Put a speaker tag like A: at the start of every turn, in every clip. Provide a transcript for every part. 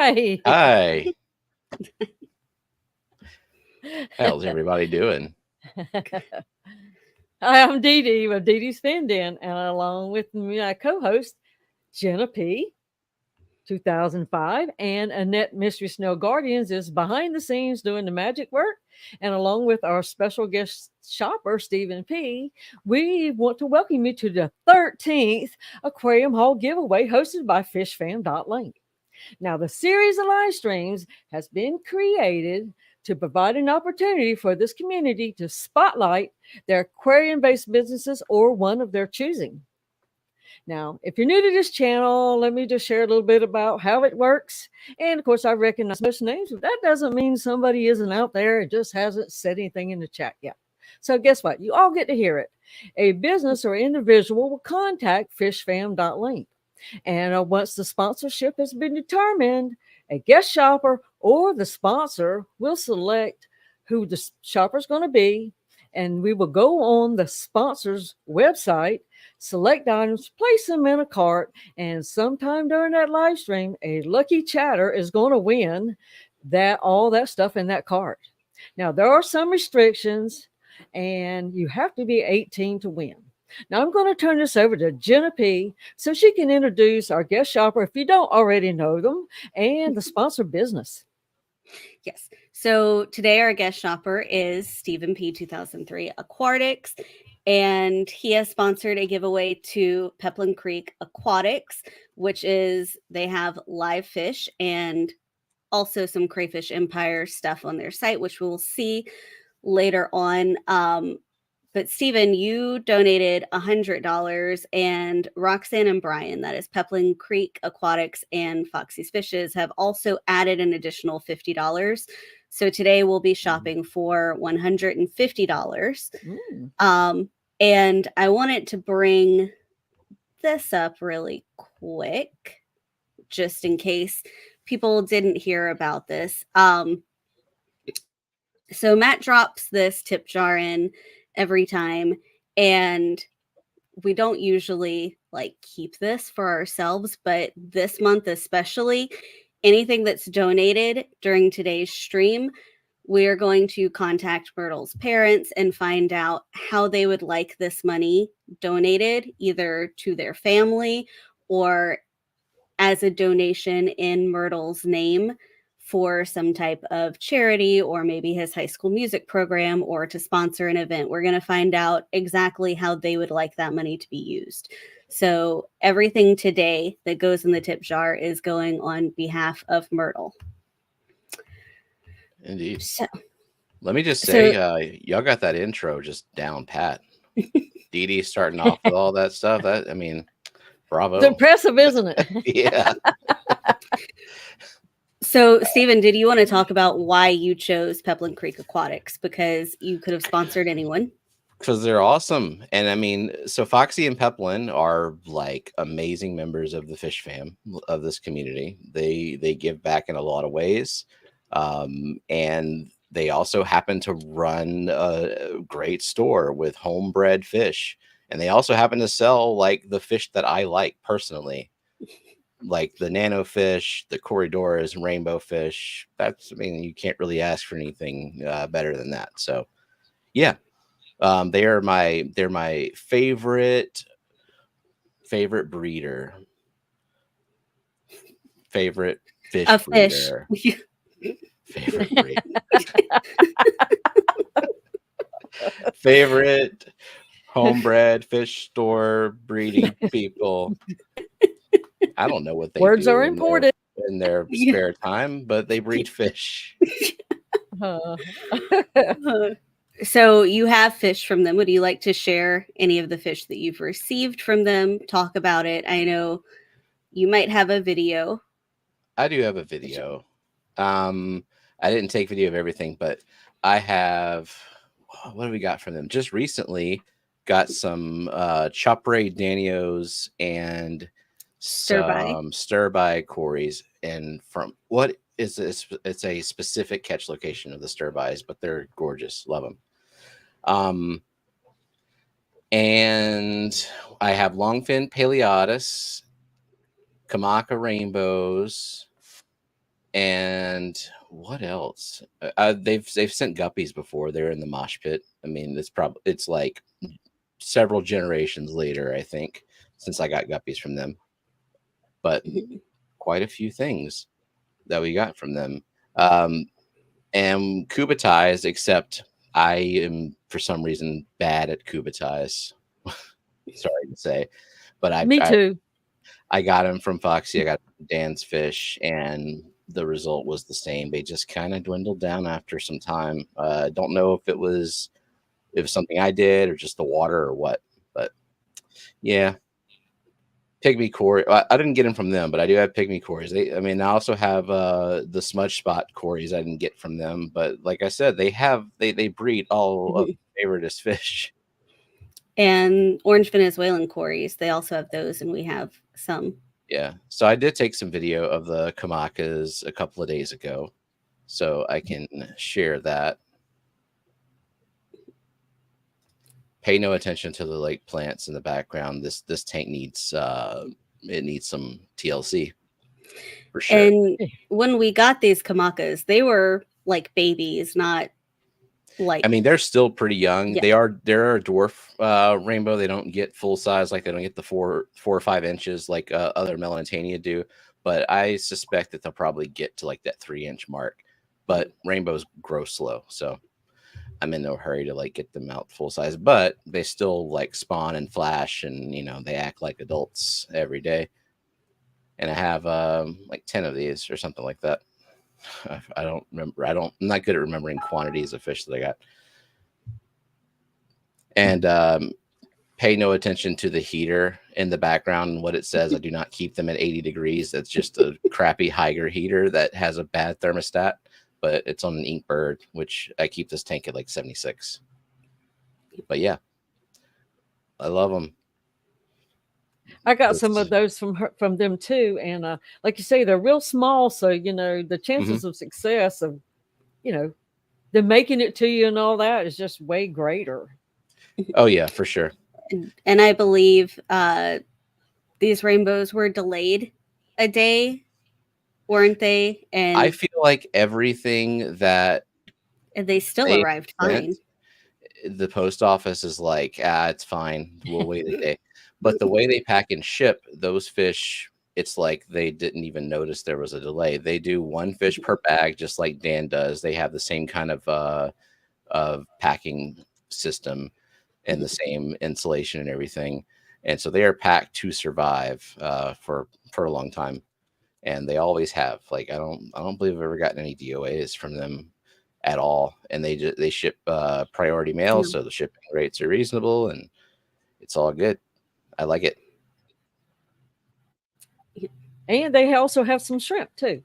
A: Hi.
B: Hi. How's everybody doing?
A: Hi, I'm Dee Dee with Dee Dee's Fin Den, and along with my co-host Jenna P. 2005 and Annette Mystery Snow Guardians is behind the scenes doing the magic work. And along with our special guest shopper, Stephen P., we want to welcome you to the 13th Aquarium Hall giveaway hosted by Fishfam.link. Now, the series of live streams has been created to provide an opportunity for this community to spotlight their aquarium based businesses or one of their choosing. Now, if you're new to this channel, let me just share a little bit about how it works. And of course, I recognize most names, but that doesn't mean somebody isn't out there and just hasn't said anything in the chat yet. So, guess what? You all get to hear it. A business or individual will contact fishfam.link. And once the sponsorship has been determined, a guest shopper or the sponsor will select who the shopper is going to be. And we will go on the sponsor's website, select items, place them in a cart, and sometime during that live stream, a lucky chatter is going to win all that stuff in that cart. Now, there are some restrictions, and you have to be 18 to win. Now, I'm going to turn this over to Jenna P. so she can introduce our guest shopper, if you don't already know them, and the sponsor business.
C: Yes. So today our guest shopper is Stephen P. 2003 Aquatics, and he has sponsored a giveaway to Peplin Creek Aquatics, which is they have live fish and also some Crayfish Empire stuff on their site, which we'll see later on. But Stephen, you donated $100, and Roxanne and Brian, that is Peplin Creek Aquatics and Foxy's Fishes, have also added an additional $50. So today we'll be shopping for $150. And I wanted to bring this up really quick, just in case people didn't hear about this. So Matt drops this tip jar in every time, and we don't usually keep this for ourselves, but this month especially, anything that's donated during today's stream, we are going to contact Myrtle's parents and find out how they would like this money donated, either to their family or as a donation in Myrtle's name for some type of charity, or maybe his high school music program, or to sponsor an event. We're going to find out exactly how they would like that money to be used. So everything today that goes in the tip jar is going on behalf of Myrtle.
B: Indeed. So, let me just say, y'all got that intro just down pat. Dee Dee starting off with all that stuff. Bravo.
A: It's impressive, isn't it?
B: Yeah.
C: So, Stephen, did you want to talk about why you chose Peplin Creek Aquatics? Because you could have sponsored anyone.
B: Because they're awesome. And so Foxy and Peplin are amazing members of the Fish Fam, of this community. They give back in a lot of ways. And they also happen to run a great store with homebred fish. And they also happen to sell the fish that I like personally. Like the nano fish, the corridoras, rainbow fish. You can't really ask for anything better than that. So, yeah, they're my favorite breeder, favorite fish breeder, favorite breeder, favorite homebred fish store breeding people. I don't know what they
A: Words
B: do
A: are important
B: in their spare time, but they breed fish.
C: So you have fish from them. Would you like to share any of the fish that you've received from them? Talk about it. I know you might have a video.
B: I do have a video. I didn't take video of everything, but I have. What do we got from them? Just recently got some Chopre Danios and some stir-by Corys, and from what is this? It's a specific catch location of the stir-bys, but they're gorgeous. Love them. And I have longfin Paleotis, Kamaka rainbows, And what else? They've sent guppies before. They're in the mosh pit. I mean, it's like several generations later, I think, since I got guppies from them. But quite a few things that we got from them. And Kubatized, except I am for some reason bad at Kubatize. Sorry to say, but
A: Me too.
B: I got them from Foxy. I got Dan's fish, and the result was the same. They just kind of dwindled down after some time. Don't know if it was something I did or just the water or what, but yeah. Pygmy Cory. I didn't get them from them, but I do have Pygmy Cories. I also have the smudge spot Cories I didn't get from them, but like I said, they breed all of my favoriteest fish.
C: And orange Venezuelan Cories, they also have those, and we have some.
B: Yeah, so I did take some video of the Kamakas a couple of days ago, so I can share that. Pay no attention to the lake plants in the background. This tank needs some TLC for sure.
C: And when we got these Kamakas, they were like babies, not like.
B: I mean, they're still pretty young.
C: Yeah.
B: They're a dwarf rainbow. They don't get full size, like they don't get the 4 or 5 inches like other Melanitania do. But I suspect that they'll probably get to like that 3-inch mark. But rainbows grow slow, so I'm in no hurry to like get them out full size. But they still like spawn and flash, and they act like adults every day. And I have like 10 of these or something like that. I don't remember. I'm not good at remembering quantities of fish that I got. And pay no attention to the heater in the background and what it says. I do not keep them at 80 degrees. That's just a crappy Higer heater that has a bad thermostat, but it's on an Inkbird, which I keep this tank at like 76. But yeah, I love them.
A: I got some of those from them too, and like you say, they're real small, so the chances of success of them making it to you and all that is just way greater.
B: Oh yeah, for sure.
C: And I believe these rainbows were delayed a day, weren't they? And
B: I feel like everything that
C: they still arrived fine.
B: The post office is like, it's fine. We'll wait a day. But the way they pack and ship those fish, it's like they didn't even notice there was a delay. They do 1 fish per bag, just like Dan does. They have the same kind of packing system and the same insulation and everything. And so they are packed to survive for a long time. And they always have. Like I don't believe I've ever gotten any DOAs from them at all. And they ship priority mail, so the shipping rates are reasonable and it's all good. I like it.
A: And they also have some shrimp too.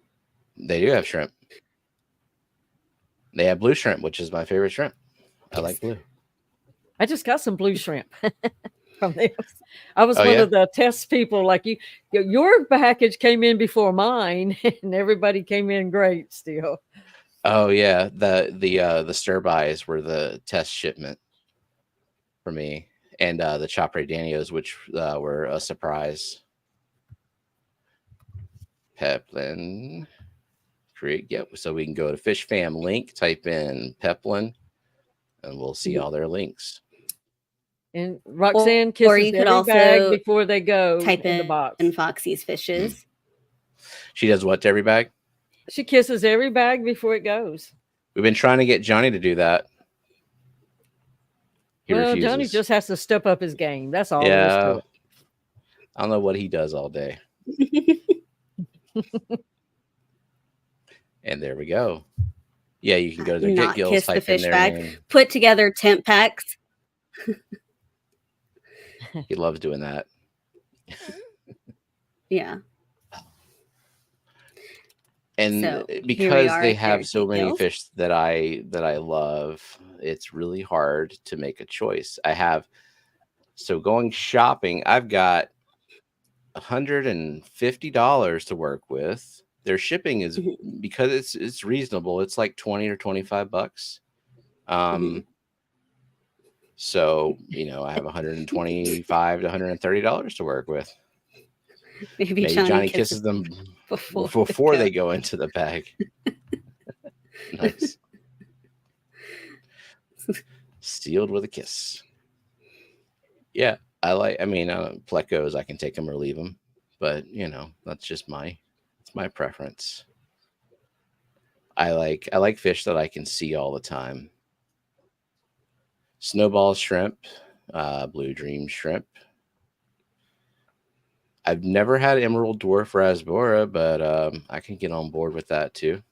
B: They do have shrimp. They have blue shrimp, which is my favorite shrimp. I like blue.
A: I just got some blue shrimp from them. I was one of the test people. Like your package came in before mine, and everybody came in great still.
B: Oh yeah, the stir buys were the test shipment for me. And the Chopre Danios, which were a surprise. Peplin Creek. Yep. So we can go to Fishfam.link, type in Peplin, and we'll see all their links.
A: And Roxanne kisses every bag before they go.
C: Type
A: in the box.
C: In Foxy's fishes.
B: She does what to every bag?
A: She kisses every bag before it goes.
B: We've been trying to get Johnny to do that.
A: Well, Johnny just has to step up his game. That's all there is to it.
B: I don't know what he does all day. And there we go. Yeah, you can go to their Get Gills,
C: kiss
B: type
C: the fish
B: in their
C: bag,
B: name.
C: put together tent packs.
B: He loves doing that.
C: Yeah.
B: And
C: so,
B: because they have so many fish that I love, it's really hard to make a choice. So going shopping, I've got $150 to work with. Their shipping is because it's reasonable. It's like $20 or $25. So I have $125 to $130 to work with. Maybe Johnny kisses them before they go into the bag. Nice. Sealed with a kiss. Yeah, I mean, plecos, I can take them or leave them, but that's just my preference. I like fish that I can see all the time. Snowball shrimp, blue dream shrimp. I've never had emerald dwarf rasbora, but I can get on board with that too.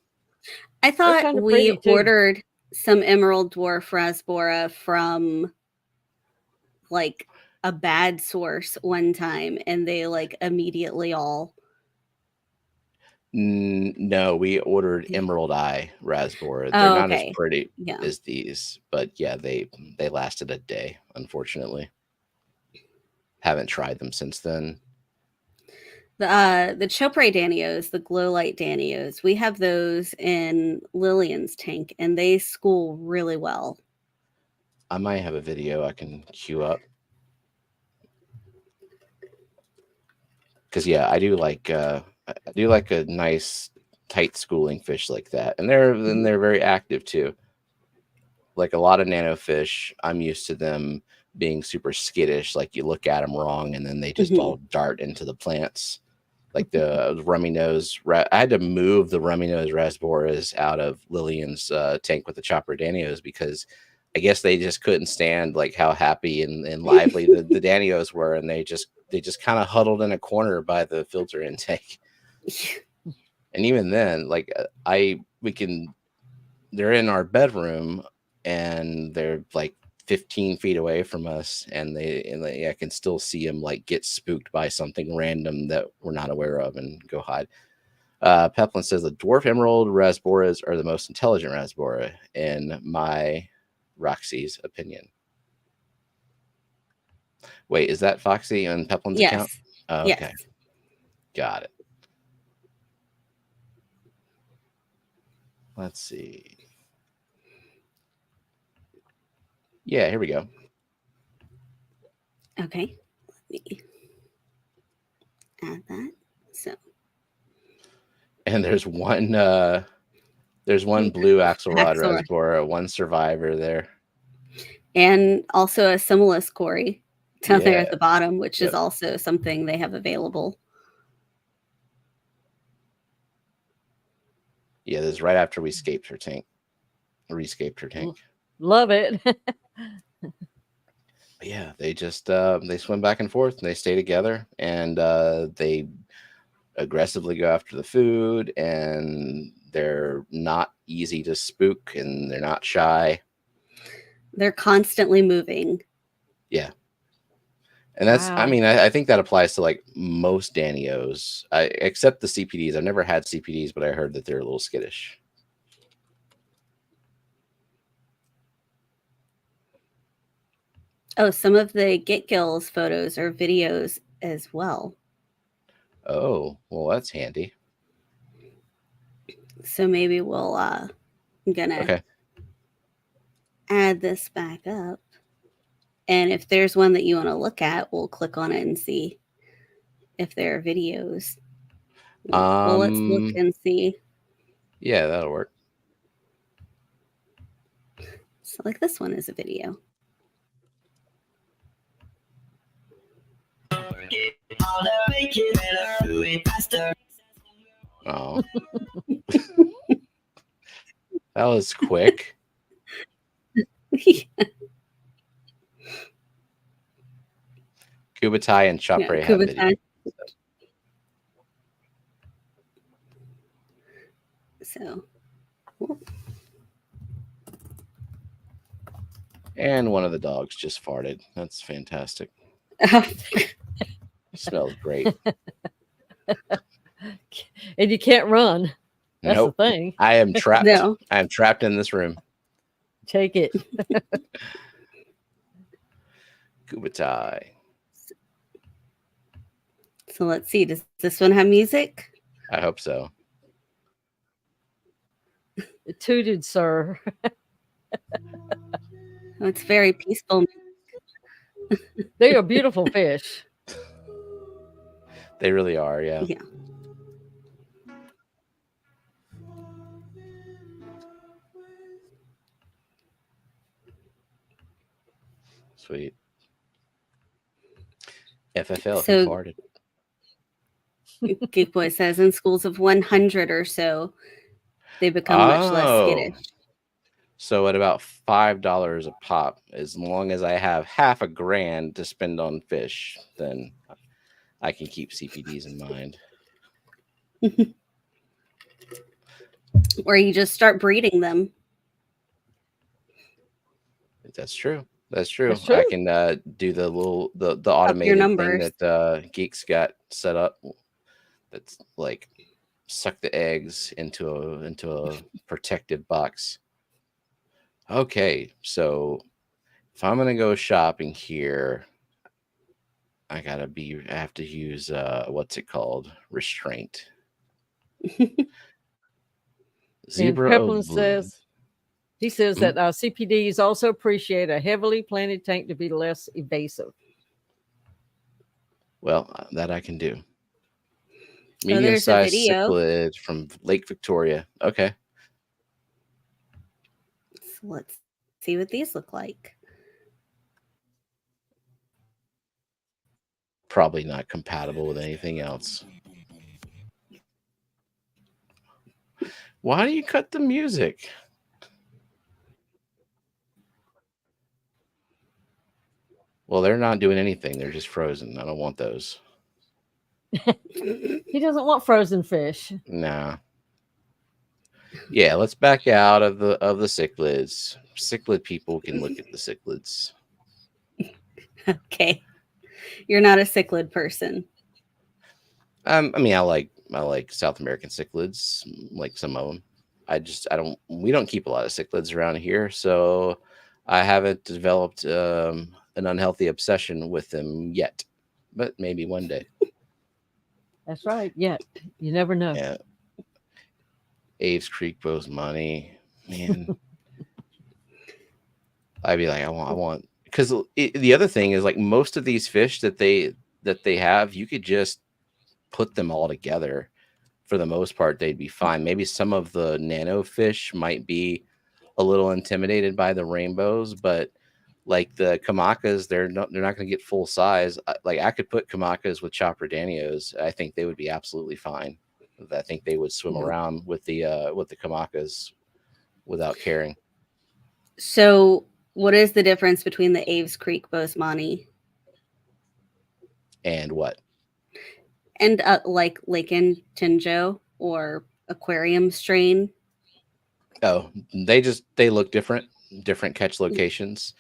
C: I thought
A: kinda
C: we
A: pretty, too.
C: ordered some emerald dwarf rasbora from like a bad source one time, and they like immediately all.
B: No, we ordered emerald eye rasbora.
C: Oh,
B: They're not as
C: okay.
B: pretty
C: Yeah.
B: as these, but yeah, they lasted a day, unfortunately. Haven't tried them since then.
C: The Chopre Danios, the glow light Danios, we have those in Lillian's tank, and they school really well.
B: I might have a video I can queue up. Because yeah, I do like a nice tight schooling fish like that, and they're very active too. Like a lot of nano fish, I'm used to them being super skittish. Like you look at them wrong, and then they just all dart into the plants. Like the rummy nose, I had to move the rummy nose rasboras out of Lillian's tank with the chopper Danios because I guess they just couldn't stand like how happy and lively the Danios were, and they just kind of huddled in a corner by the filter intake. And even then, like they're in our bedroom and they're like 15 feet away from us, and I can still see them like get spooked by something random that we're not aware of and go hide. Peplin says the dwarf emerald rasboras are the most intelligent rasbora in my Roxy's opinion. Wait, is that Foxy on Peplin's account? Oh, okay.
C: Yes.
B: Got it. Let's see. Yeah, here we go.
C: Okay. Let me add that. So.
B: And there's one blue axelrod rasbora, one survivor there.
C: And also a Simulus Cory down there at the bottom, which is also something they have available.
B: Yeah, this is right after we rescaped her tank.
A: Love it.
B: Yeah, they just they swim back and forth and they stay together, and they aggressively go after the food, and they're not easy to spook, and they're not shy.
C: They're constantly moving.
B: Yeah. And that's, I mean, I think that applies to like most Danios, except the CPDs. I've never had CPDs, but I heard that they're a little skittish.
C: Oh, some of the Get Gills photos or videos as well.
B: Oh, well, that's handy.
C: So maybe we'll, I'm gonna add this back up. And if there's one that you want to look at, we'll click on it and see if there are videos. Well, let's look and see.
B: Yeah, that'll work.
C: So like this one is a video.
B: Oh. That was quick. Kubatai and Chopre have video.
C: So.
B: And one of the dogs just farted. That's fantastic. Smells great.
A: And you can't run. That's the thing.
B: I am trapped. No. I am trapped in this room.
A: Take it.
B: Kubatai.
C: So let's see. Does this one have music?
B: I hope so.
A: It tooted, sir.
C: Oh, it's very peaceful.
A: They are beautiful fish.
B: They really are, yeah.
C: Yeah.
B: Sweet. FFL, he
C: So
B: farted.
C: Geek Boy says in schools of 100 or so, they become much less
B: Oh,
C: skittish.
B: so at about $5 a pop, as long as I have half a grand to spend on fish, then I can keep CPDs in mind.
C: Or you just start breeding them.
B: That's true. That's true.
A: That's true.
B: I can do the little the
C: Up your
B: automated thing
C: numbers.
B: that Geeks got set up. That's like suck the eggs into a protective box. Okay, so if I'm gonna go shopping here, I have to use what's it called? Restraint.
A: And
B: Zebra
A: Peplin
B: Bloom.
A: he says
B: Mm.
A: that CPDs also appreciate a heavily planted tank to be less evasive.
B: Well, that I can do.
C: Oh, there's a
B: Medium-sized
C: video.
B: cichlid from Lake Victoria. Okay.
C: So let's see what these look like.
B: Probably not compatible with anything else. Why do you cut the music? Well, they're not doing anything. They're just frozen. I don't want those.
A: He doesn't want frozen fish.
B: Nah. Yeah, let's back out of the cichlids. Cichlid people can look at the cichlids.
C: Okay. You're not a cichlid person.
B: I mean, I like South American cichlids, like some of them. We don't keep a lot of cichlids around here, so I haven't developed an unhealthy obsession with them yet, but maybe one day.
A: That's right. Yet you never know.
B: Yeah. Aves Creek Bozemonte, man. I'd be like, I want, because the other thing is like most of these fish that they have, you could just put them all together. For the most part, they'd be fine. Maybe some of the nano fish might be a little intimidated by the rainbows, but like the kamakas, they're not going to get full size. Like I could put kamakas with chopper danios. I think they would be absolutely fine. I think they would swim around with the kamakas without caring.
C: So what is the difference between the Aves Creek Bozemonte
B: And what?
C: and like Lake Tinjo or Aquarium strain?
B: Oh, they look different catch locations.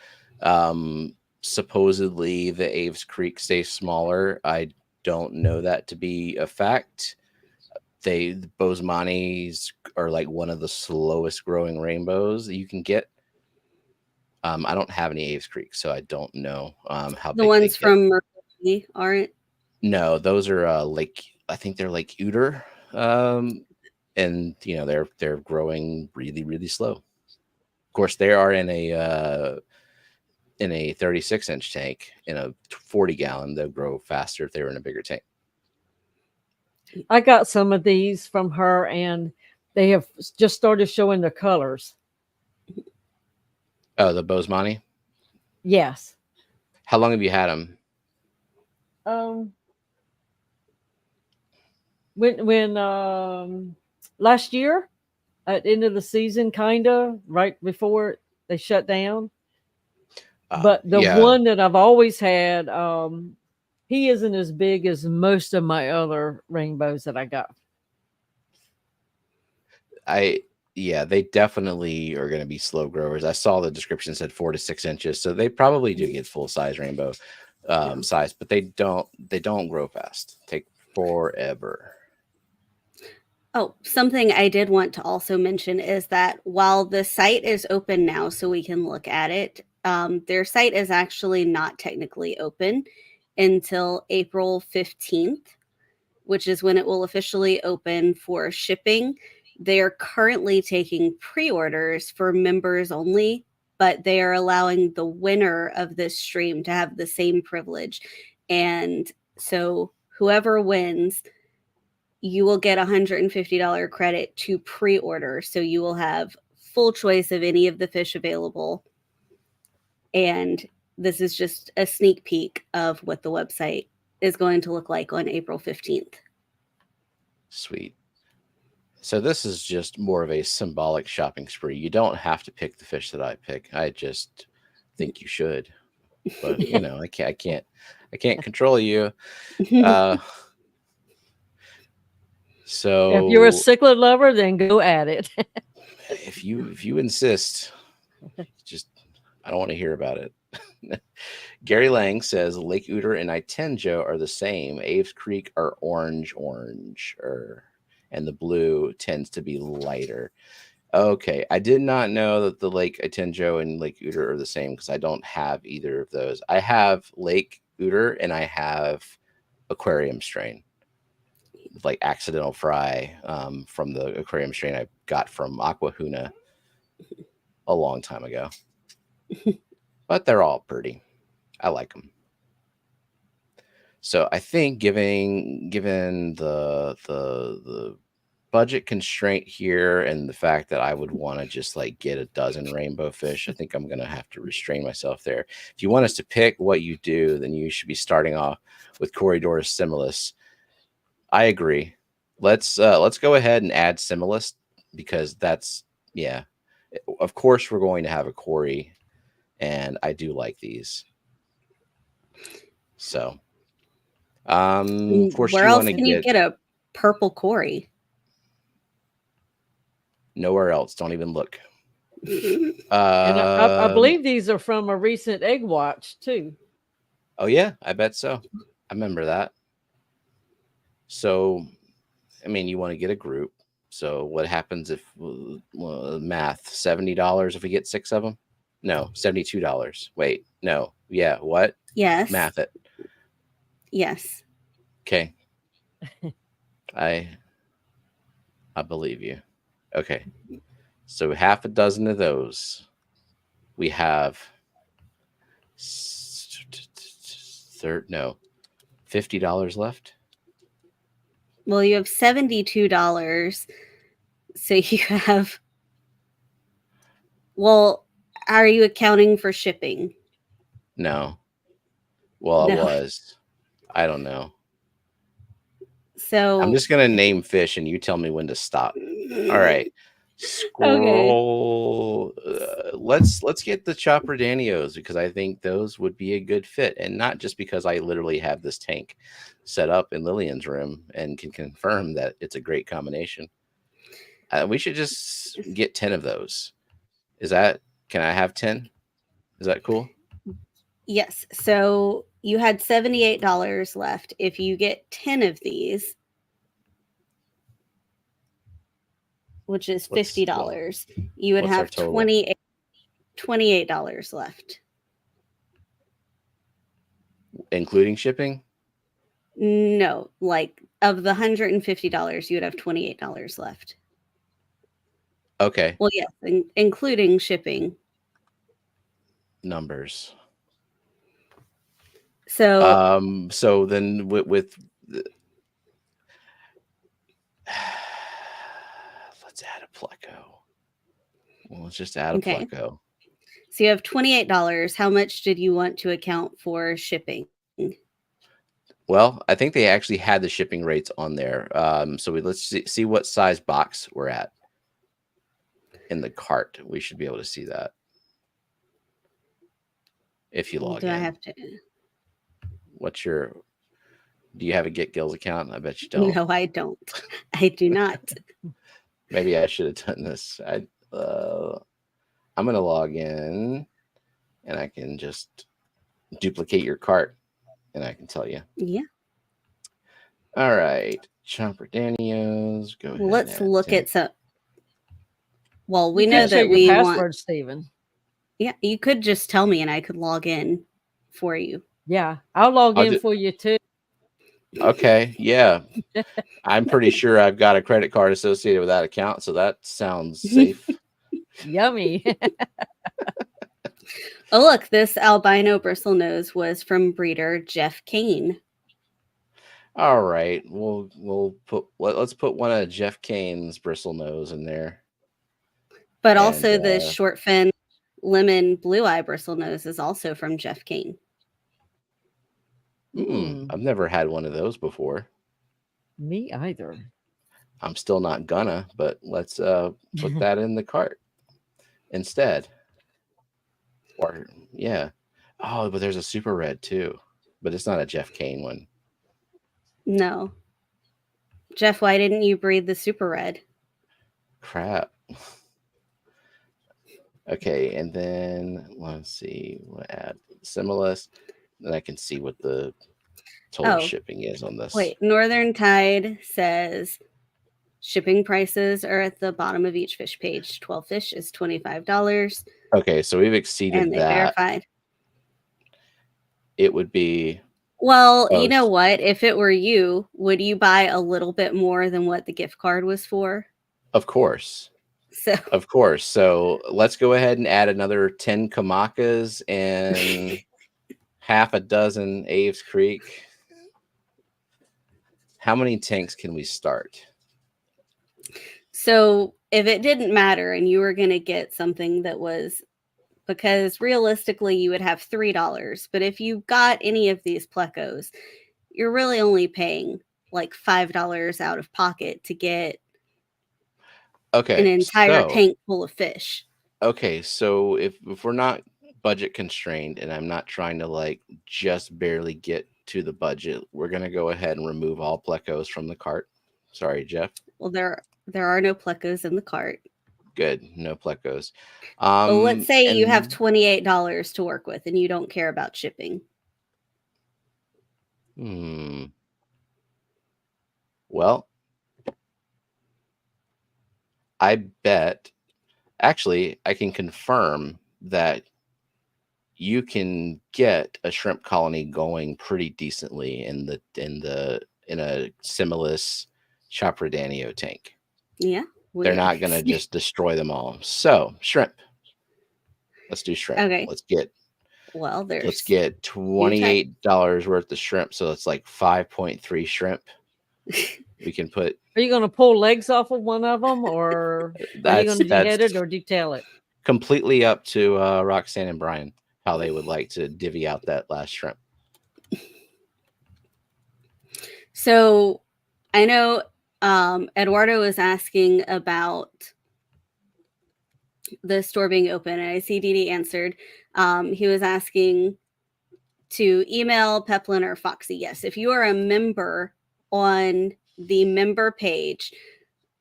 B: Supposedly the Aves Creek stays smaller. I don't know that to be a fact. The Bozemontes are like one of the slowest growing rainbows that you can get. I don't have any Aves Creek, so I don't know how
C: The
B: big
C: ones
B: they get.
C: from Mercury aren't?
B: No, those are I think they're like Uter. And you know they're growing really, really slow. Of course, they are in a 36-inch tank. In a 40-gallon, they'll grow faster if they were in a bigger tank.
A: I got some of these from her, and they have just started showing the colors.
B: Oh, the Bozemonte?
A: Yes.
B: How long have you had them?
A: When last year at the end of the season, kind of right before they shut down. But the one that I've always had, he isn't as big as most of my other rainbows that I got.
B: Yeah, they definitely are going to be slow growers. I saw the description said 4 to 6 inches, so they probably do get full size rainbow size, but they don't grow fast. Take forever.
C: Oh, something I did want to also mention is that while the site is open now, so we can look at it, their site is actually not technically open until April 15th, which is when it will officially open for shipping. They are currently taking pre-orders for members only, but they are allowing the winner of this stream to have the same privilege. And so whoever wins, you will get $150 credit to pre-order. So you will have full choice of any of the fish available. And this is just a sneak peek of what the website is going to look like on April 15th.
B: Sweet. So this is just more of a symbolic shopping spree. You don't have to pick the fish that I pick. I just think you should. But you know, I can't control you. So
A: if you're a cichlid lover, then go at it.
B: if you insist, just I don't want to hear about it. Gary Lang says Lake Uter and Itenjo are the same. Aves Creek are orange, and the blue tends to be lighter. Okay, I did not know that the Lake Itenjo and Lake Uter are the same because I don't have either of those. I have Lake Uter and I have Aquarium strain, like accidental fry from the Aquarium strain I got from Aquahuna a long time ago. But they're all pretty. I like them. So I think given the budget constraint here and the fact that I would want to just like get a dozen rainbow fish, I think I'm going to have to restrain myself there. If you want us to pick what you do, then you should be starting off with Corydoras similis. I agree. Let's go ahead and add similis because that's, yeah. Of course we're going to have a Cory, and I do like these. So, of course,
C: where else can you get a purple Cory?
B: Nowhere else. Don't even look.
A: And I believe these are from a recent egg watch too.
B: Oh yeah, I bet so. I remember that. So, I mean, you want to get a group. So, what happens if math $70 if we get 6 of them? No, $72. Wait, no, yeah, what?
C: Yes.
B: Math it.
C: Yes.
B: Okay. I believe you. Okay. So half a dozen of those. We have $50 left.
C: Well, you have $72. So you have, well, are you accounting for shipping?
B: No. Well,
C: No.
B: I was. I don't know.
C: So
B: I'm just gonna name fish, and you tell me when to stop. All right. Scroll. Okay. Let's get the chopper Danios because I think those would be a good fit, and not just because I literally have this tank set up in Lillian's room and can confirm that it's a great combination. We should just get 10 of those. Can I have 10? Is that cool?
C: Yes. So you had $78 left. If you get 10 of these, which is $50, you would have $28 left.
B: Including shipping?
C: No, like of the $150, you would have $28 left.
B: Okay.
C: Well, yes, including shipping.
B: Numbers.
C: So,
B: so then with let's add a pleco. Well, let's just add a pleco.
C: So you have $28. How much did you want to account for shipping?
B: Well, I think they actually had the shipping rates on there. So let's see what size box we're at in the cart. We should be able to see that if you log in.
C: Do I have to?
B: Do you have a Get Gills account? I bet you don't.
C: No, I don't. I do not.
B: Maybe I should have done this. I'm going to log in and I can just duplicate your cart and I can tell you.
C: Yeah.
B: All right. Chopper Danios. Go ahead.
C: Let's look at some. Well, we
A: you
C: know that we
A: password,
C: want.
A: Stephen.
C: Yeah, you could just tell me and I could log in for you.
A: Yeah, I'll log in for you too.
B: Okay, yeah. I'm pretty sure I've got a credit card associated with that account, so that sounds safe.
A: Yummy.
C: Oh, look, this albino bristlenose was from breeder Jeff Kane.
B: All right, let's put one of Jeff Kane's bristlenose in there.
C: But also the short fin lemon blue eye bristlenose is also from Jeff Kane.
B: I've never had one of those before.
A: Me either.
B: I'm still not gonna, but let's put that in the cart instead. Or yeah. Oh, but there's a super red too, but it's not a Jeff Kane one.
C: No. Jeff, why didn't you breed the super red?
B: Crap. Okay, and then let's see. We'll add Similis, then I can see what the total shipping is on this.
C: Wait, Northern Tide says shipping prices are at the bottom of each fish page. 12 fish is $25.
B: Okay, so we've exceeded
C: and they
B: that.
C: verified.
B: It would be.
C: Well, you know what? If it were you, would you buy a little bit more than what the gift card was for?
B: Of course. Of course. So let's go ahead and add another 10 Kamakas and half a dozen Aves Creek. How many tanks can we start?
C: So if it didn't matter and you were going to get something that was, because realistically you would have $3, but if you got any of these plecos, you're really only paying like $5 out of pocket to get an entire tank full of fish.
B: Okay, so if we're not budget constrained and I'm not trying to like just barely get to the budget, we're going to go ahead and remove all plecos from the cart. Sorry, Jeff.
C: Well, there are no plecos in the cart.
B: Good, no plecos.
C: Well, let's say you have $28 to work with and you don't care about shipping.
B: Well, I bet, actually, I can confirm that you can get a shrimp colony going pretty decently in a Similis Chapredanio tank.
C: Yeah.
B: They're not going to just destroy them all. So shrimp. Let's do shrimp.
C: Okay.
B: Let's get $28 worth of shrimp. So it's like 5.3 shrimp. We can put.
A: Are you going to pull legs off of one of them, or are you going to dehead it or detail it?
B: Completely up to Roxanne and Brian, how they would like to divvy out that last shrimp.
C: So I know Eduardo was asking about the store being open, and I see Dee Dee answered. He was asking to email Peplin or Foxy. Yes, if you are a member on the member page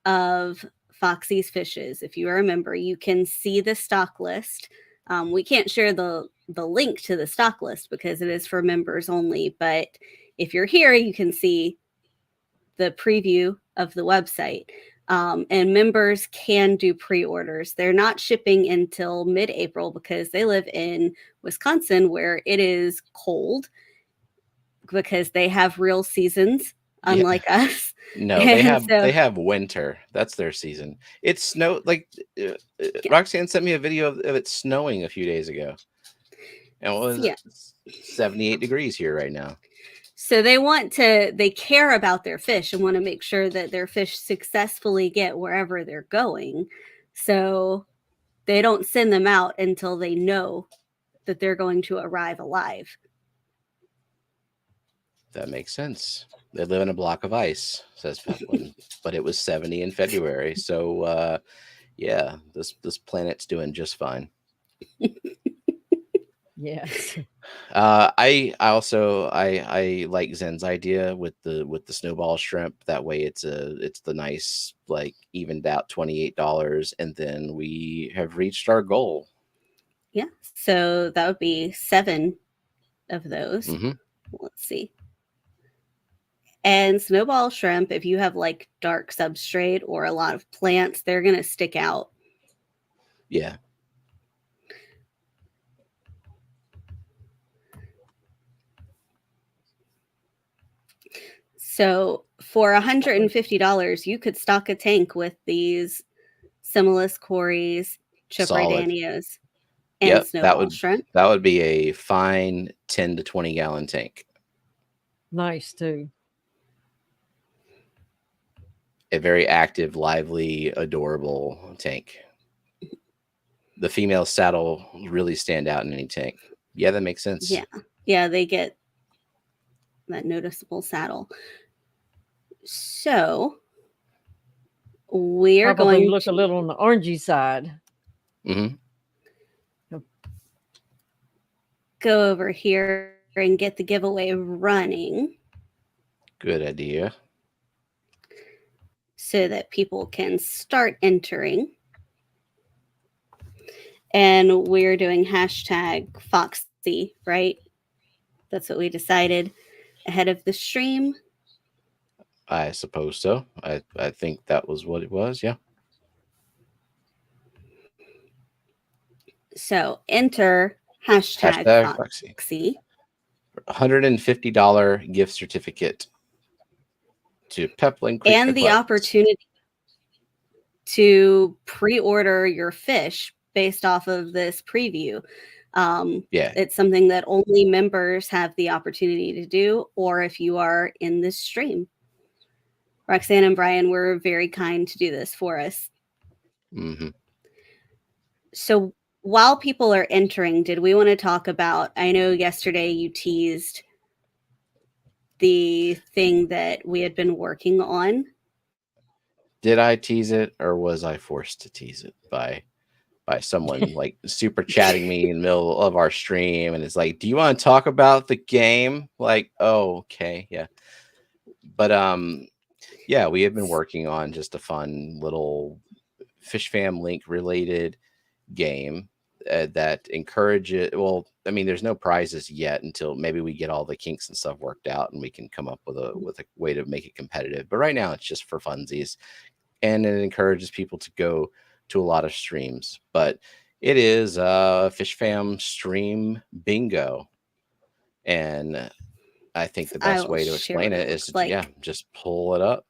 C: of Foxy's Fishes, if you are a member, you can see the stock list. We can't share the link to the stock list because it is for members only, but if you're here, you can see the preview of the website. And members can do pre-orders. They're not shipping until mid-April because they live in Wisconsin where it is cold because they have real seasons, unlike us.
B: No, they have winter. That's their season. It snowed, like Roxanne sent me a video of it snowing a few days ago. And it was 78 degrees here right now.
C: So they care about their fish and want to make sure that their fish successfully get wherever they're going. So they don't send them out until they know that they're going to arrive alive.
B: That makes sense. They live in a block of ice, says Peplin, but it was 70 in February. So yeah, this planet's doing just fine.
A: Yes.
B: I also like Zen's idea with the snowball shrimp. That way it's the nice, like, evened out $28, and then we have reached our goal.
C: Yeah. So that would be 7 of those.
B: Mm-hmm.
C: Let's see. And snowball shrimp, if you have like dark substrate or a lot of plants, they're going to stick out.
B: Yeah.
C: So for $150, you could stock a tank with these Similis Cories, Chipridanios, and snowball shrimp.
B: That would be a fine 10 to 20 gallon tank.
A: Nice too.
B: A very active, lively, adorable tank. the female saddle really stand out in any tank. Yeah, that makes sense.
C: Yeah, they get that noticeable saddle. So we're
A: Probably
C: going
A: look
C: to
A: a little on the orangey side.
B: Hmm.
C: go over here and get the giveaway running
B: Good idea.
C: so that people can start entering. And we're doing hashtag Foxy, right? That's what we decided ahead of the stream.
B: I suppose so. I think that was what it was. Yeah.
C: So enter hashtag
B: Hashtag Foxy.
C: Foxy.
B: $150 gift certificate to Peplin Creek
C: And the
B: Aquatics.
C: opportunity to pre-order your fish based off of this preview.
B: Yeah.
C: It's something that only members have the opportunity to do, or if you are in this stream. Roxanne and Brian were very kind to do this for us.
B: Mm-hmm.
C: So while people are entering, did we want to talk about, I know yesterday you teased the thing that we had been working on.
B: Did I tease it, or was I forced to tease it by someone like super chatting me in the middle of our stream, and it's like, do you want to talk about the game? Like, oh, okay, yeah. But yeah, we have been working on just a fun little Fishfam.link related game that encourages. Well, I mean, there's no prizes yet until maybe we get all the kinks and stuff worked out, and we can come up with a way to make it competitive. But right now, it's just for funsies, and it encourages people to go to a lot of streams. But it is Fishfam stream bingo, and I think the best way to explain it is just pull it up.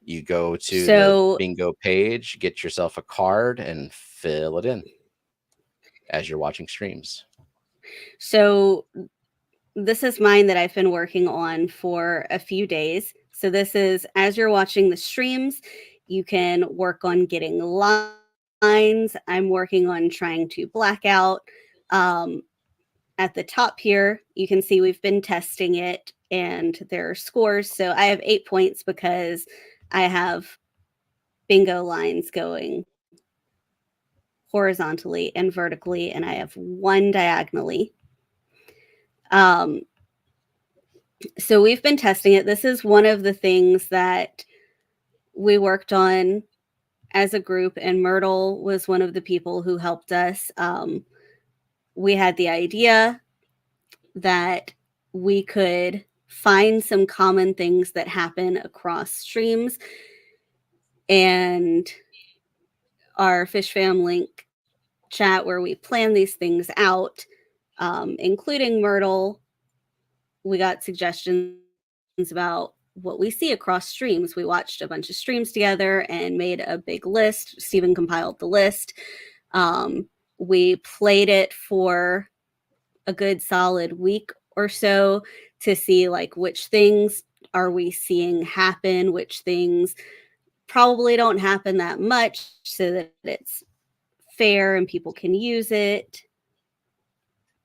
B: You go to the bingo page, get yourself a card, and fill it in as you're watching streams.
C: So this is mine that I've been working on for a few days. So this is, as you're watching the streams, you can work on getting lines. I'm working on trying to black out. At the top here, you can see we've been testing it and there are scores. So I have 8 points because I have bingo lines going horizontally and vertically, and I have one diagonally. So we've been testing it. This is one of the things that we worked on as a group, and Myrtle was one of the people who helped us. We had the idea that we could find some common things that happen across streams, and our Fishfam.link chat where we plan these things out, including Myrtle, we got suggestions about what we see across streams. We watched a bunch of streams together and made a big list. Stephen compiled the list. We played it for a good solid week or so to see like which things are we seeing happen, which things probably don't happen that much, so that it's fair and people can use it.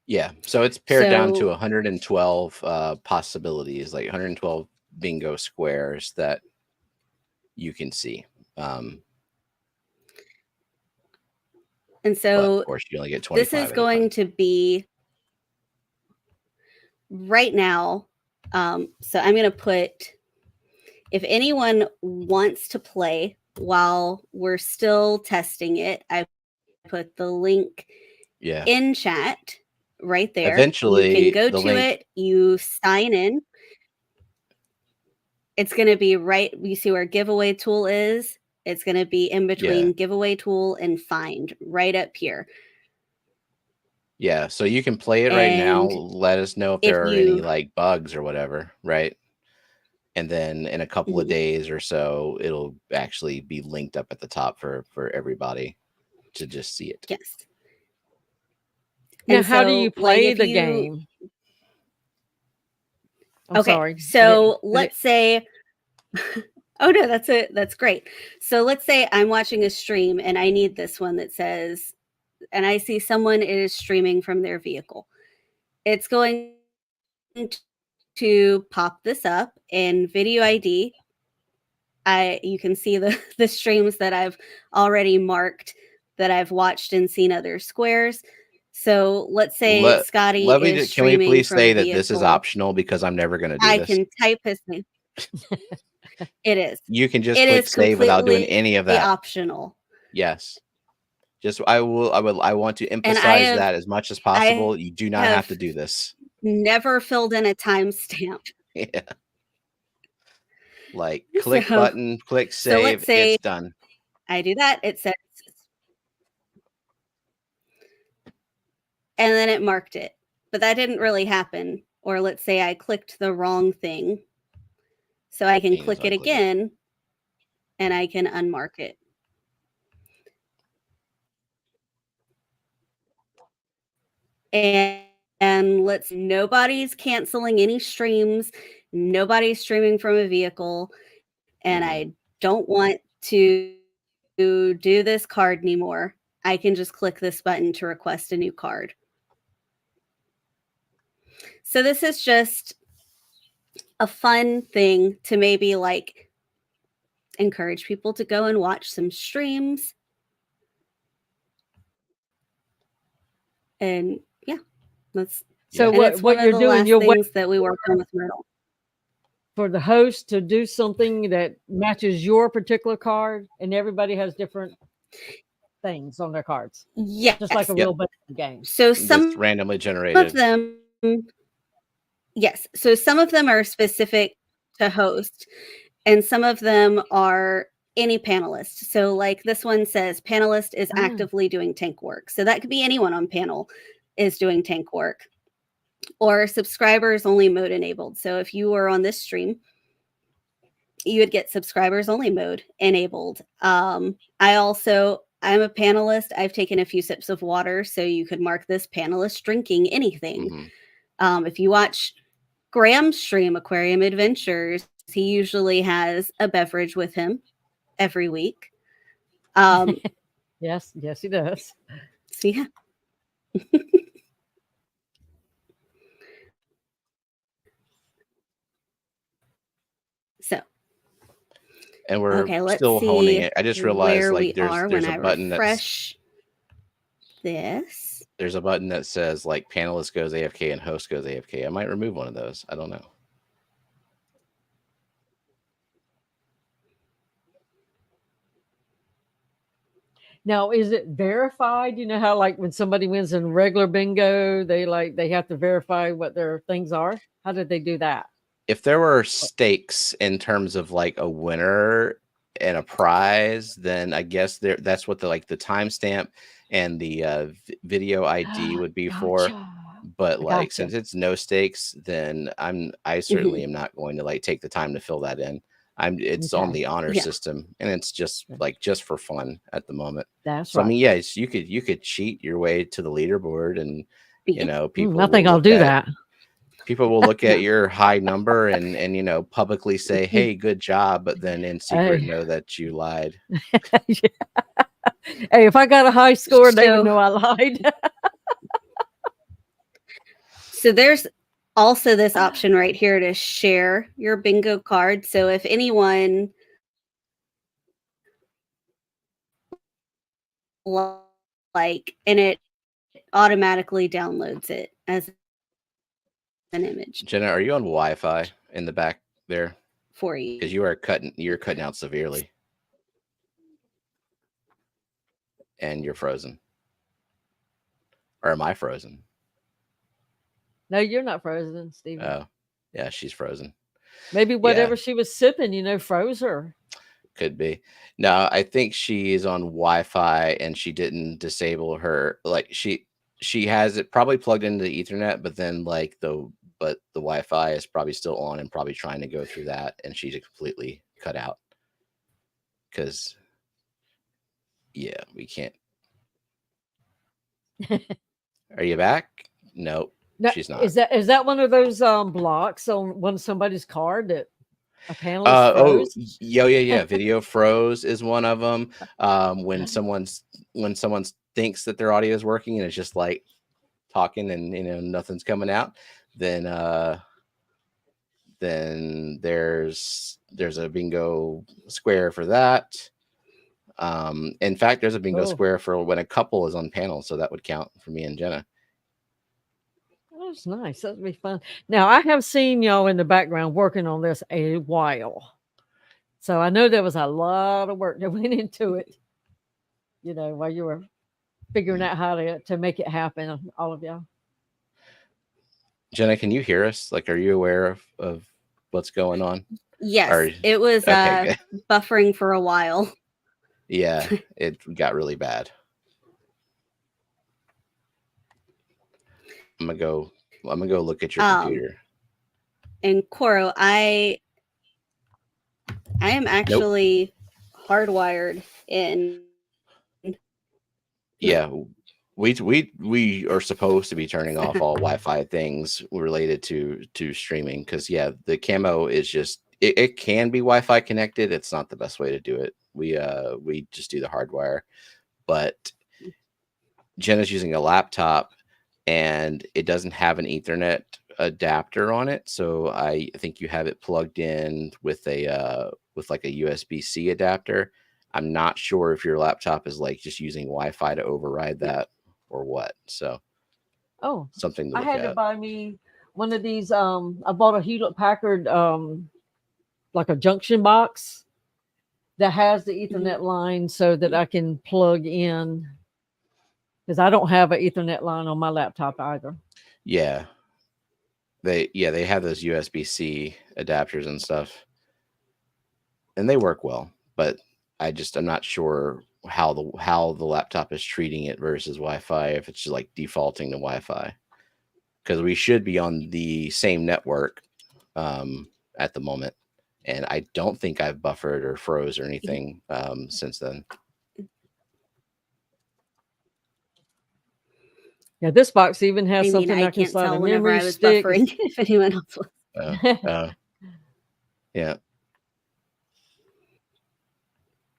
B: Yeah, so it's pared down to 112 possibilities, like 112 bingo squares that you can see.
C: And so
B: of course, you only get 25.
C: This is going to be right now. So I'm going to put, if anyone wants to play while we're still testing it, I put the link in chat right there.
B: Eventually,
C: you can go to it, you sign in. It's going to be right, you see where giveaway tool is. It's going to be in between giveaway tool and find, right up here.
B: Yeah, so you can play it right now. Let us know if there are any like bugs or whatever, right? And then in a couple of days or so, it'll actually be linked up at the top for everybody to just see it.
C: Yes.
A: Now, how do you play the game? I'm sorry.
C: So let's say Oh no, that's great. So let's say I'm watching a stream and I need this one that says, and I see someone is streaming from their vehicle. It's going to pop this up in video ID. You can see the the streams that I've already marked that I've watched and seen other squares. So let's say
B: Let
C: Scotty
B: let me.
C: is
B: Can we
C: streaming
B: please
C: from a
B: say that this is
C: vehicle.
B: optional because I'm never going to do
C: I
B: this.
C: can type his name. It is.
B: You can just
C: It
B: click
C: is
B: save without doing
C: completely
B: any of that.
C: optional.
B: Yes. Just I want to
C: And I
B: emphasize that as much as possible. You do not have
C: have
B: to do this.
C: never filled in a timestamp.
B: Yeah. Like click
C: So,
B: button, click
C: so let's
B: save,
C: say
B: it's done.
C: I do that. It says, and then it marked it. But that didn't really happen. Or let's say I clicked the wrong thing. So I can
B: You can just
C: click it
B: unclick it.
C: again and I can unmark it. And let's nobody's canceling any streams, nobody's streaming from a vehicle, and I don't want to do this card anymore. I can just click this button to request a new card. So this is just a fun thing to maybe like encourage people to go and watch some streams. And yeah, that's
A: So
C: and it's
A: what
C: one of
A: you're
C: the
A: doing,
C: last
A: you're waiting
C: things that we work on with Myrtle.
A: for the host to do something that matches your particular card, and everybody has different things on their cards,
C: Yes.
A: just like a real game.
C: So
B: That's
C: some
B: randomly
C: of
B: generated.
C: them, yes. So some of them are specific to host, and some of them are any panelist. So like this one says panelist is actively doing tank work. So that could be anyone on panel is doing tank work, or subscribers only mode enabled. So if you were on this stream, you would get subscribers only mode enabled. I'm a panelist. I've taken a few sips of water, so you could mark this panelist drinking anything. If you watch Graham's stream, Aquarium Adventures, he usually has a beverage with him every week.
A: Yes, he does.
C: So yeah. So
B: And we're
C: let's
B: still honing
C: see
B: it. I just realized
C: where
B: like
C: we are
B: there's
C: when
B: a
C: I
B: button
C: refresh this.
B: There's a button that says like panelist goes AFK and host goes AFK. I might remove one of those. I don't know.
A: Now, is it verified? You know how like when somebody wins in regular bingo, they have to verify what their things are. How did they do that?
B: If there were stakes in terms of like a winner and a prize, then I guess that's what the timestamp and the video ID would be for. But like since it's no stakes, then I certainly am not going to like take the time to fill that in. It's on the honor system, and it's just for fun at the moment.
A: That's
B: so
A: right.
B: I mean, yes, you could cheat your way to the leaderboard, and people.
A: I think I'll do that.
B: People will look at your high number and publicly say, "Hey, good job," but then in secret know that you lied.
A: Hey, if I got a high score, they would know I lied.
C: So there's also this option right here to share your bingo card. So if anyone and it automatically downloads it as an image.
B: Jenna, are you on Wi-Fi in the back there?
C: For you.
B: Because you're cutting out severely. And you're frozen. Or am I frozen?
A: No, you're not frozen, Steven.
B: Oh, yeah, she's frozen.
A: Maybe whatever she was sipping, froze her.
B: Could be. No, I think she is on Wi-Fi and she didn't disable her. Like she has it probably plugged into the Ethernet, but then the Wi-Fi is probably still on and probably trying to go through that, and she's completely cut out. Because we can't. Are you back? Nope.
A: No,
B: she's not.
A: Is that one of those blocks on somebody's card that A panel is froze.
B: Yeah. Video froze is one of them. When someone thinks that their audio is working and it's just like talking and nothing's coming out, then there's a bingo square for that. In fact, there's a bingo square for when a couple is on panel, so that would count for me and Jenna.
A: That's nice. That'd be fun. Now, I have seen y'all in the background working on this a while. So I know there was a lot of work that went into it, while you were figuring out how to make it happen, all of y'all.
B: Jenna, can you hear us? Like, are you aware of what's going on?
C: Yes, it was buffering for a while.
B: Yeah, it got really bad. I'm gonna go look at your computer.
C: And Coro, I am actually hardwired in.
B: Yeah, we are supposed to be turning off all Wi-Fi things related to streaming, because the camo is just it can be Wi-Fi connected. It's not the best way to do it. We just do the hardwire, but Jenna's using a laptop and it doesn't have an Ethernet adapter on it, so I think you have it plugged in with like a USB-C adapter. I'm not sure if your laptop is like just using Wi-Fi to override that or what. So, something to look
A: I had to buy me one of these. I bought a Hewlett Packard, like a junction box that has the Ethernet line, so that I can plug in, because I don't have an Ethernet line on my laptop either.
B: Yeah, they have those USB-C adapters and stuff, and they work well, but I'm not sure how the laptop is treating it versus Wi-Fi, if it's just like defaulting to Wi-Fi, because we should be on the same network at the moment, and I don't think I've buffered or froze or anything since then.
A: Yeah, this box even has something I can
C: can't
A: slide
C: tell
A: a
C: whenever
A: memory
C: I was
A: stick.
C: buffering if anyone else was.
B: Yeah.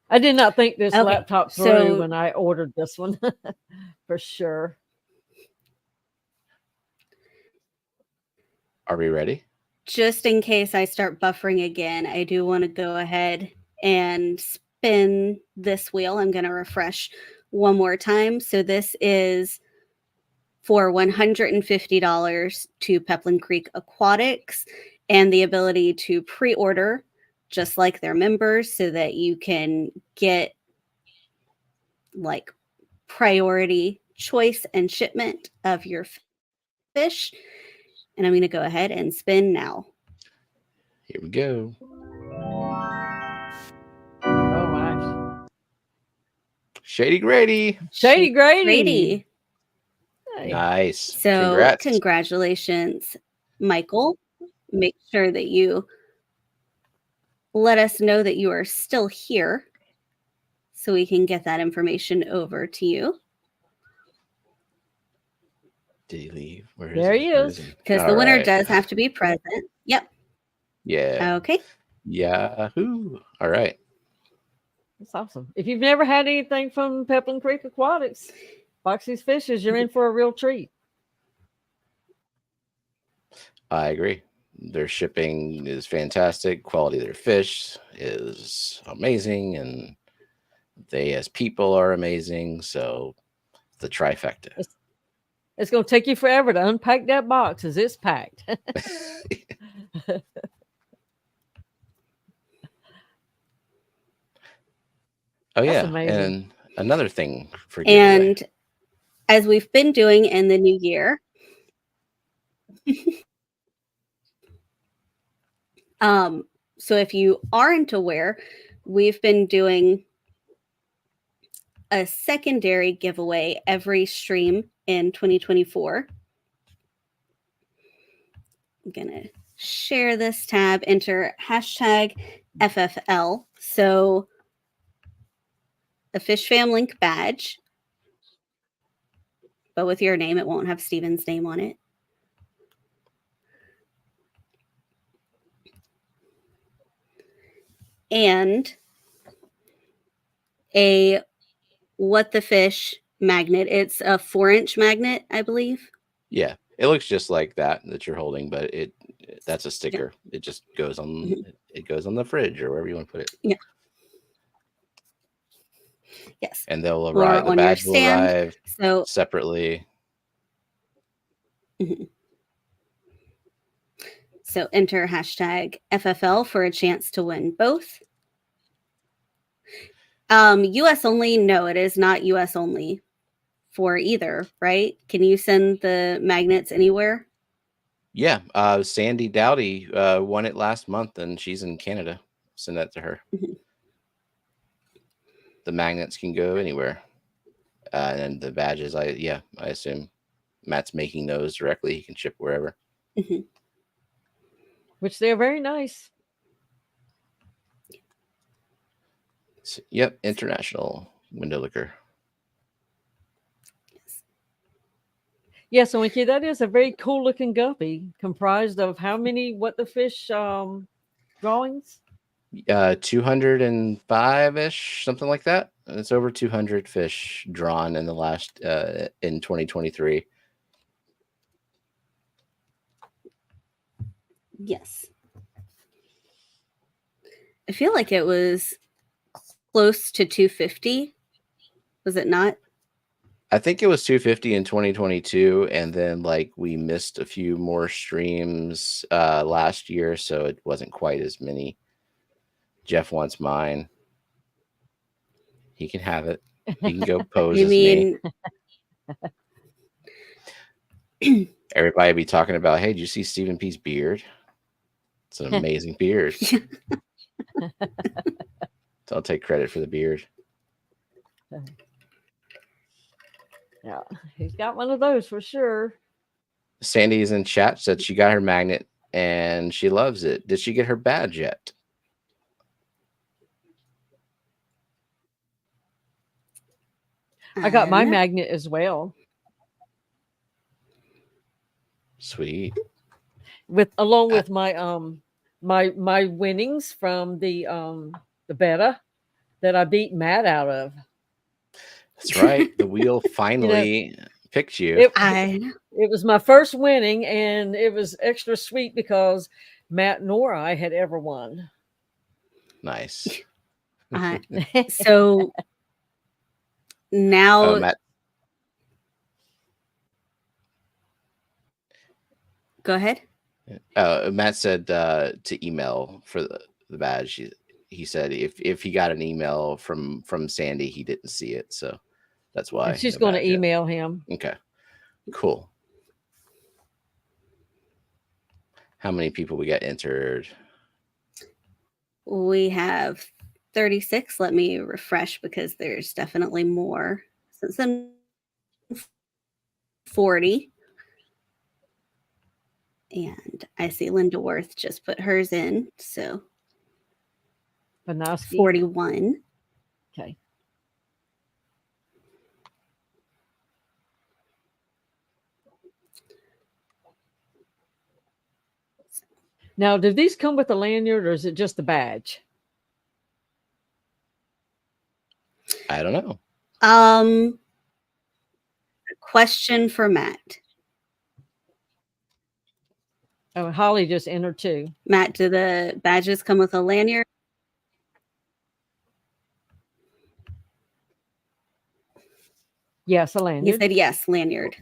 A: I did not think this laptop through when I ordered this one, for sure.
B: Are we ready?
C: Just in case I start buffering again, I do want to go ahead and spin this wheel. I'm going to refresh one more time. So this is for $150 to Peplin Creek Aquatics, and the ability to pre-order just like their members, so that you can get like priority choice and shipment of your fish. And I'm going to go ahead and spin now.
B: Here we go.
A: Oh my!
B: Shady Grady.
A: Shady Grady.
B: Nice.
C: So congratulations, Michael. Make sure that you let us know that you are still here, so we can get that information over to you.
B: Did he leave?
A: There he is.
C: Because the winner does have to be present. Yep.
B: Yeah.
C: Okay.
B: Yahoo. All right.
A: That's awesome. If you've never had anything from Peplin Creek Aquatics, Foxy's Fishes, you're in for a real treat. I
B: agree. Their shipping is fantastic. Quality of their fish is amazing, and they as people are amazing. So the trifecta.
A: It's going to take you forever to unpack that box, as it's packed.
B: Oh,
A: that's
B: yeah.
A: Amazing.
B: And another thing for giveaway.
C: And as we've been doing in the new year, so if you aren't aware, we've been doing a secondary giveaway every stream in 2024. I'm going to share this tab, enter hashtag FFL. So a Fishfam.link badge, but with your name, it won't have Steven's name on it. and a What the Fish magnet. It's a 4-inch magnet, I believe.
B: Yeah, it looks just like that you're holding, but that's a sticker. It just goes on. It goes on the fridge or wherever you want to put it.
C: Yeah. Yes.
B: And they'll
C: Or
B: arrive. The
C: on your
B: badge will
C: stand.
B: arrive
C: So
B: separately.
C: So enter hashtag FFL for a chance to win both. US only? No, it is not US only for either, right? Can you send the magnets anywhere?
B: Yeah, Sandy Dowdy won it last month, and she's in Canada. Send that to her. The magnets can go anywhere, and the badges, I assume Matt's making those directly. He can ship wherever.
A: Which they're very nice.
B: So, yep, international window liquor.
A: Yeah, so Winky, that is a very cool looking guppy comprised of how many What the Fish drawings?
B: 205-ish, something like that. It's over 200 fish drawn in the last in 2023.
C: Yes. I feel like it was close to 250. Was it not?
B: I think it was 250 in 2022, and then like we missed a few more streams last year, so it wasn't quite as many. Jeff wants mine. He can have it. He can go pose as me. Everybody be talking about, hey, did you see Stephen P's beard? It's an amazing beard. So I'll take credit for the beard.
A: Yeah, he's got one of those for sure.
B: Sandy's in chat, said she got her magnet and she loves it. Did she get her badge yet?
A: I got my magnet as well.
B: Sweet.
A: Along with my my winnings from the beta that I beat Matt out of.
B: That's right. The wheel finally picked you.
A: It was my first winning, and it was extra sweet because Matt nor I had ever won.
B: Nice.
C: So now,
B: Matt.
C: Go ahead.
B: Matt said to email for the badge. He said if he got an email from Sandy, he didn't see it, so that's why.
A: And she's going to email him.
B: Okay, cool. How many people we got entered?
C: We have 36. Let me refresh because there's definitely more. Since then, 40. And I see Linda Worth just put hers in. So
A: Banoski.
C: 41.
A: Okay. Now, do these come with a lanyard or is it just a badge?
B: I don't know.
C: Question for Matt.
A: Oh, Holly just entered too.
C: Matt, do the badges come with a lanyard?
A: Yes, a lanyard.
C: He said yes, lanyard.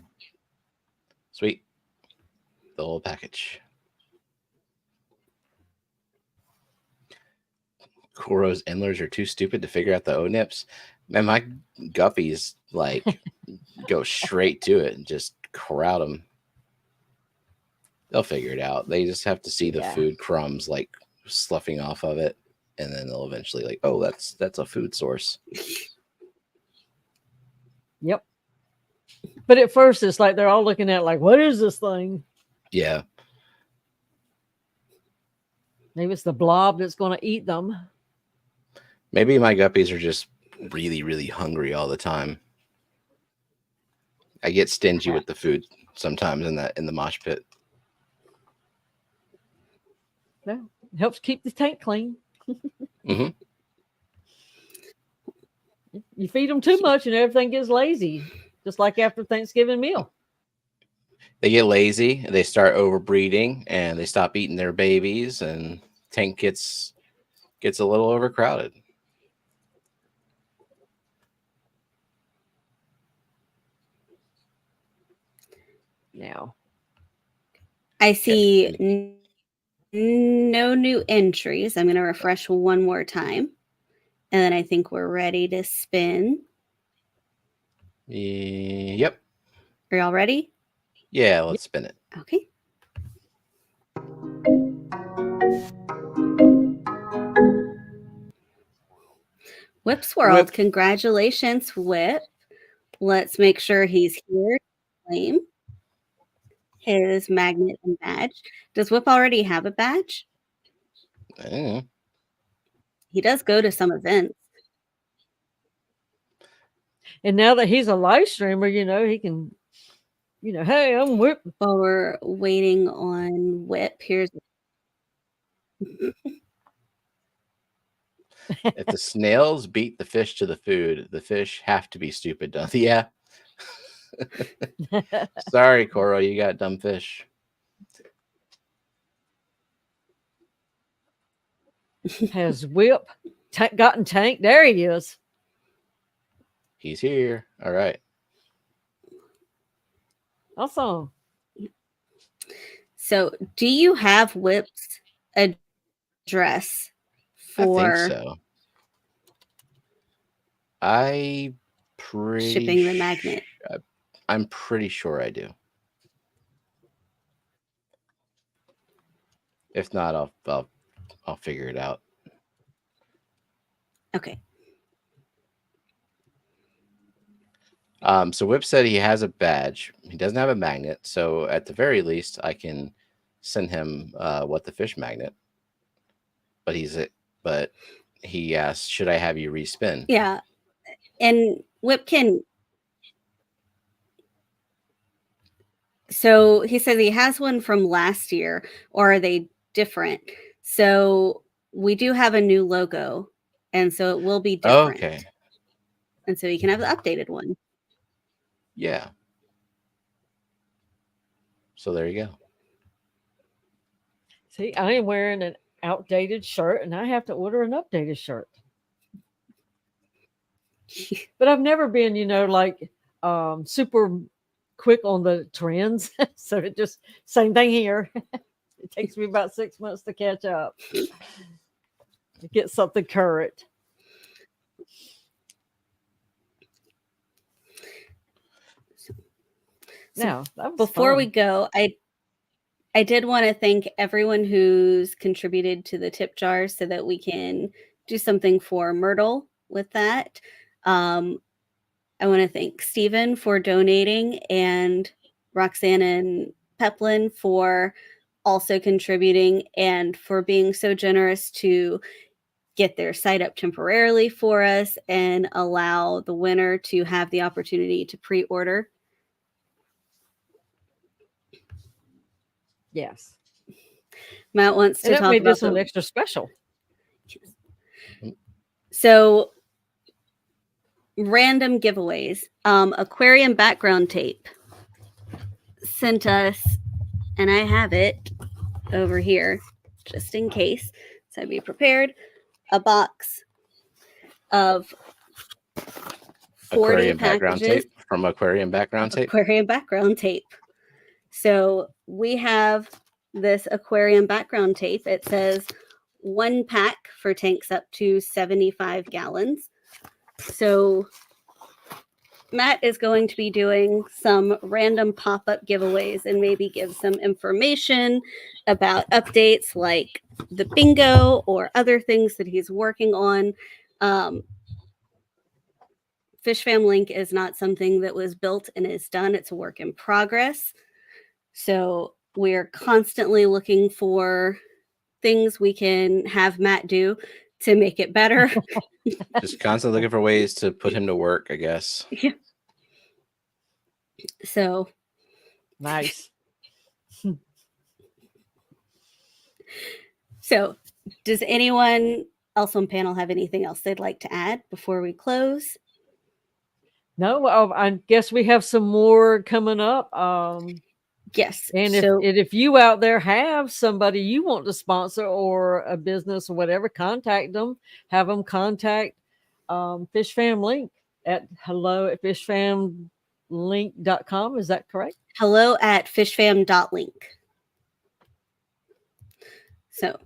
B: Sweet. The whole package. Kuro's endlers are too stupid to figure out the O-nips. Man, my guppies like go straight to it and just crowd them. They'll figure it out. They just have to see the food crumbs like sloughing off of it, and then they'll eventually like, oh, that's a food source.
A: Yep. But at first, it's like they're all looking at it like, what is this thing?
B: Yeah.
A: Maybe it's the blob that's going to eat them.
B: Maybe my guppies are just really, really hungry all the time. I get stingy with the food sometimes in the mosh pit.
A: Yeah, it helps keep the tank clean.
B: Hmm.
A: You feed them too much and everything gets lazy, just like after Thanksgiving meal.
B: They get lazy, they start overbreeding, and they stop eating their babies, and tank gets a little overcrowded.
A: Now,
C: I see no new entries. I'm going to refresh one more time. And then I think we're ready to spin.
B: Yep.
C: Are y'all ready?
B: Yeah, let's spin it.
C: Okay. Whip's World.
B: Whip.
C: Congratulations, Whip. Let's make sure he's here to claim his magnet and badge. Does Whip already have a badge? He does go to some events.
A: and now that he's a live streamer, he can, hey, I'm Whip.
C: While we're waiting on Whip, here's
B: If the snails beat the fish to the food, the fish have to be stupid, don't they? Yeah. Sorry, Coral, you got dumb fish.
A: Has Whip gotten tanked? There he is.
B: He's here. All right.
A: Awesome.
C: So, do you have Whip's address for
B: I think so.
C: shipping the magnet?
B: I'm pretty sure I do. If not, I'll figure it out.
C: Okay.
B: So Whip said he has a badge. He doesn't have a magnet, so at the very least, I can send him what the fish magnet. But he asked, should I have you respin?
C: Yeah. And Whip can. So he says he has one from last year, or are they different? So we do have a new logo, and so it will be different.
B: Okay.
C: And so you can have the updated one.
B: Yeah. So there you go.
A: See, I am wearing an outdated shirt and I have to order an updated shirt. But I've never been, like super quick on the trends. So it just same thing here. It takes me about 6 months to catch up. To get something current. Now,
C: before we go, I did want to thank everyone who's contributed to the tip jar so that we can do something for Myrtle with that. I want to thank Stephen for donating and Roxanne and Peplin for also contributing and for being so generous to get their site up temporarily for us and allow the winner to have the opportunity to pre-order.
A: Yes.
C: Matt wants to
A: and that
C: talk
A: made
C: about
A: this one extra special.
C: So random giveaways. Aquarium background tape sent us, and I have it over here just in case, so be prepared, a box of 40
B: Aquarium background
C: packages
B: tape from Aquarium background tape.
C: Aquarium background tape. So we have this aquarium background tape. It says 1 pack for tanks up to 75 gallons. So Matt is going to be doing some random pop-up giveaways and maybe give some information about updates like the bingo or other things that he's working on. Fishfam.link is not something that was built and is done. It's a work in progress. So we're constantly looking for things we can have Matt do to make it better.
B: Just constantly looking for ways to put him to work, I guess.
C: Yeah. So
A: Nice.
C: So does anyone else on panel have anything else they'd like to add before we close?
A: No, I guess we have some more coming up.
C: Yes.
A: And
C: so
A: if you out there have somebody you want to sponsor or a business or whatever, contact them. Have them contact Fishfam.link at hello@fishfam.link.com. Is that correct?
C: hello@fishfam.link. So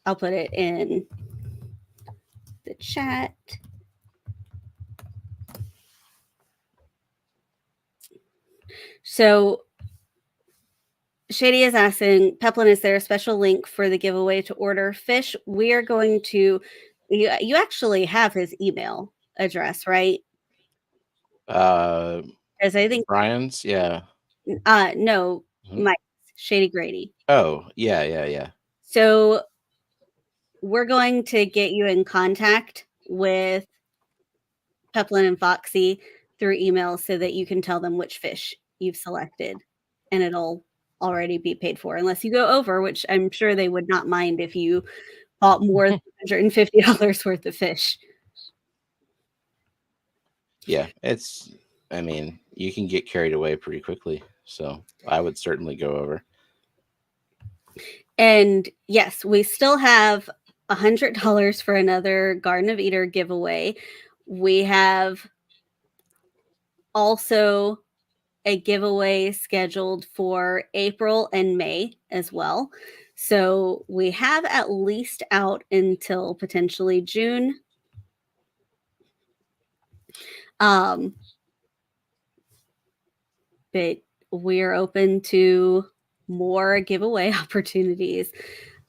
C: I'll put it in the chat. So Shady is asking, Peplin, is there a special link for the giveaway to order fish? We are going to, you actually have his email address, right? Because I think
B: Brian's, yeah.
C: No,
B: Mhm.
C: Mike's, Shady Grady.
B: Oh, yeah.
C: So we're going to get you in contact with Peplin and Foxy through email so that you can tell them which fish you've selected, and it'll already be paid for, unless you go over, which I'm sure they would not mind if you bought more than $150 worth of fish.
B: Yeah, I mean, you can get carried away pretty quickly, so I would certainly go over.
C: And yes, we still have $100 for another Garden of Eden giveaway. We have also a giveaway scheduled for April and May as well. So we have at least out until potentially June. But we're open to more giveaway opportunities.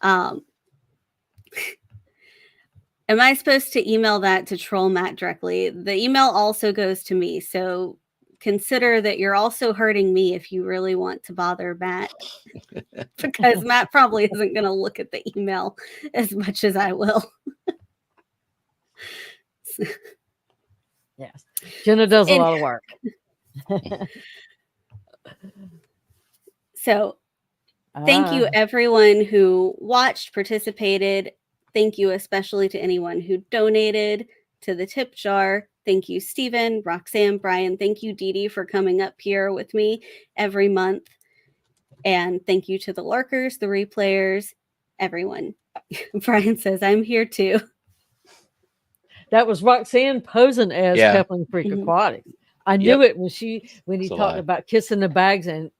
C: Am I supposed to email that to Troll Matt directly? The email also goes to me. So consider that you're also hurting me if you really want to bother Matt. Because Matt probably isn't going to look at the email as much as I will.
A: Yes. Jenna does a lot of work.
C: So thank you, everyone who watched, participated. Thank you especially to anyone who donated to the tip jar. Thank you, Stephen, Roxanne, Brian. Thank you, Dee Dee, for coming up here with me every month. And thank you to the lurkers, the replayers, everyone. Brian says, I'm here too.
A: That was Roxanne posing as Peplin Creek Aquatics. I knew it when he talked about kissing the bags and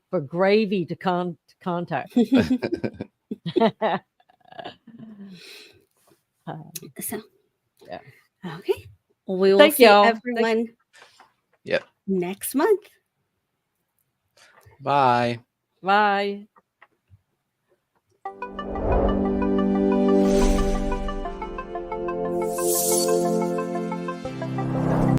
A: for gravy to contact.
C: So,
A: yeah.
C: Okay. Well, we will see everyone next month.
B: Bye.
A: Bye.